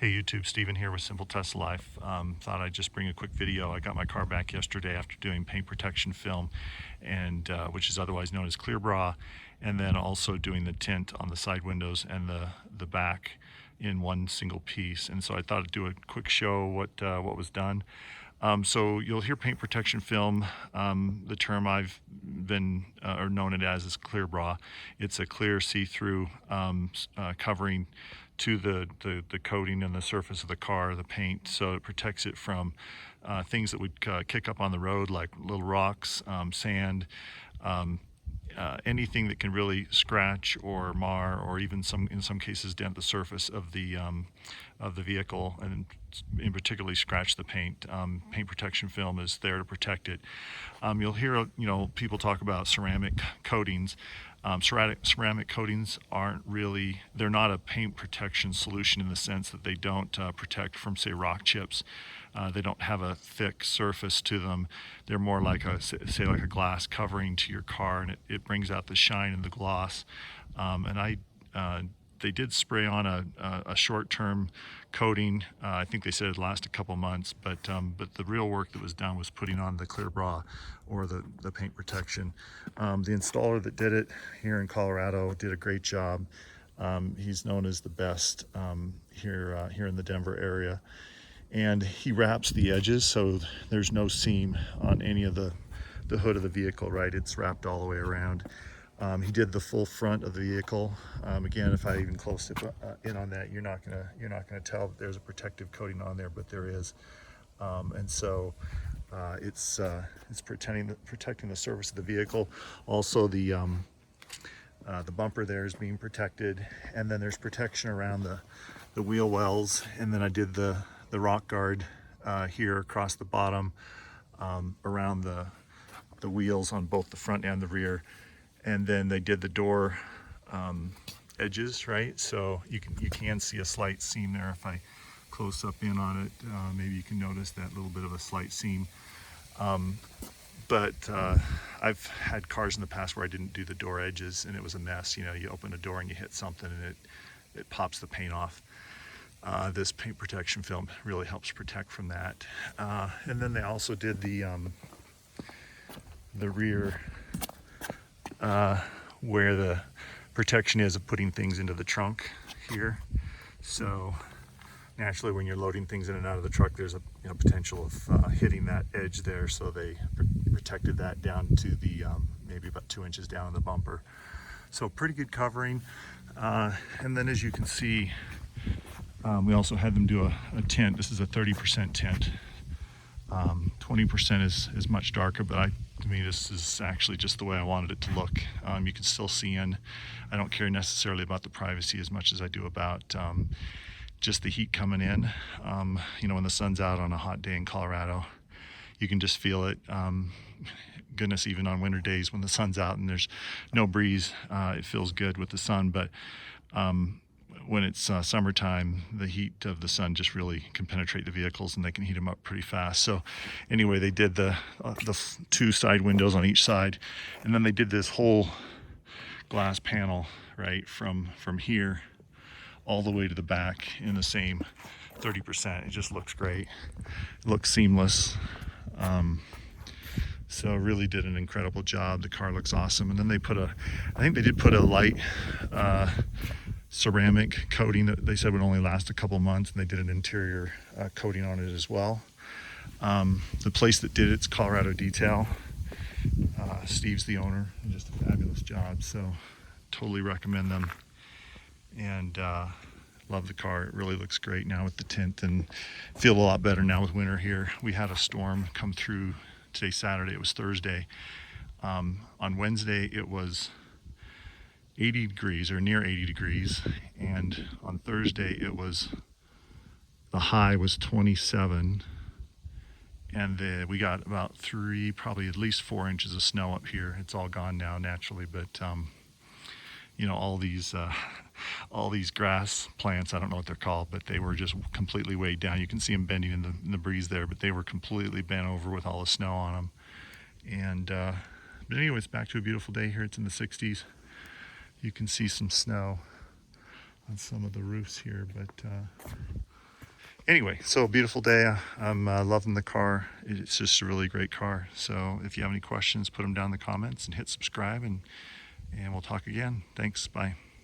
Hey YouTube, Steven here with Simple Test Life. Thought I'd just bring a quick video. I got my car back yesterday after doing paint protection film, and which is otherwise known as clear bra, and then also doing the tint on the side windows and the back in one single piece. And so I thought I'd do a quick show what was done. So you'll hear paint protection film. The term I've been or known it as is clear bra. It's a clear see-through covering to the coating and the surface of the car, the paint, so it protects it from things that would kick up on the road, like little rocks, sand, anything that can really scratch or mar, or even in some cases dent the surface of the vehicle, and in particularly scratch the paint. Paint protection film is there to protect it. You'll hear people talk about ceramic coatings. Ceramic coatings they're not a paint protection solution in the sense that they don't protect from, say, rock chips. They don't have a thick surface to them. They're more like like a glass covering to your car, and it brings out the shine and the gloss. They did spray on a short-term coating. I think they said it'd last a couple months, but the real work that was done was putting on the clear bra, or the paint protection. The installer that did it here in Colorado did a great job. He's known as the best here in the Denver area, and he wraps the edges so there's no seam on any of the hood of the vehicle. Right, it's wrapped all the way around. He did the full front of the vehicle. Again, if I even close it in on that, you're not gonna tell that there's a protective coating on there, but there is. And so it's protecting the surface of the vehicle. Also, the bumper there is being protected, and then there's protection around the wheel wells. And then I did the rock guard here across the bottom, around the wheels on both the front and the rear. And then they did the door edges, right? So you can see a slight seam there. If I close up in on it, maybe you can notice that little bit of a slight seam. But I've had cars in the past where I didn't do the door edges, and it was a mess. You open a door and you hit something, and it pops the paint off. This paint protection film really helps protect from that. And then they also did the rear, where the protection is of putting things into the trunk here. So naturally, when you're loading things in and out of the truck, there's a potential of hitting that edge there. So they protected that down to the maybe about 2 inches down in the bumper. So pretty good covering. And then, as you can see, we also had them do a tint. This is a 30% tint. 20% is much darker, but to me this is actually just the way I wanted it to look. You can still see in. I don't care necessarily about the privacy as much as I do about just the heat coming in. When the sun's out on a hot day in Colorado, you can just feel it. Goodness, even on winter days when the sun's out and there's no breeze, it feels good with the sun. But when it's summertime, the heat of the sun just really can penetrate the vehicles, and they can heat them up pretty fast. So anyway, they did the two side windows on each side, and then they did this whole glass panel, right, from here all the way to the back in the same 30%. It just looks great. It looks seamless. So really did an incredible job. The car looks awesome. And then they I think they did put a light ceramic coating that they said would only last a couple months, and they did an interior coating on it as well. The place that did it's Colorado Detail. Steve's the owner. Just a fabulous job. So totally recommend them, and love the car. It really looks great now with the tint, and feel a lot better now with winter here. We had a storm come through today, Saturday. It was Thursday. On Wednesday it was 80 degrees or near 80 degrees, and on Thursday the high was 27, and we got about probably at least 4 inches of snow up here. It's all gone now naturally, but all these grass plants, I don't know what they're called, but they were just completely weighed down. You can see them bending in the breeze there, but they were completely bent over with all the snow on them. And but anyways, back to a beautiful day here. It's in the 60s. You can see some snow on some of the roofs here, but Anyway, so beautiful day. I'm loving the car. It's just a really great car. So if you have any questions, put them down in the comments and hit subscribe, and we'll talk again. Thanks. Bye.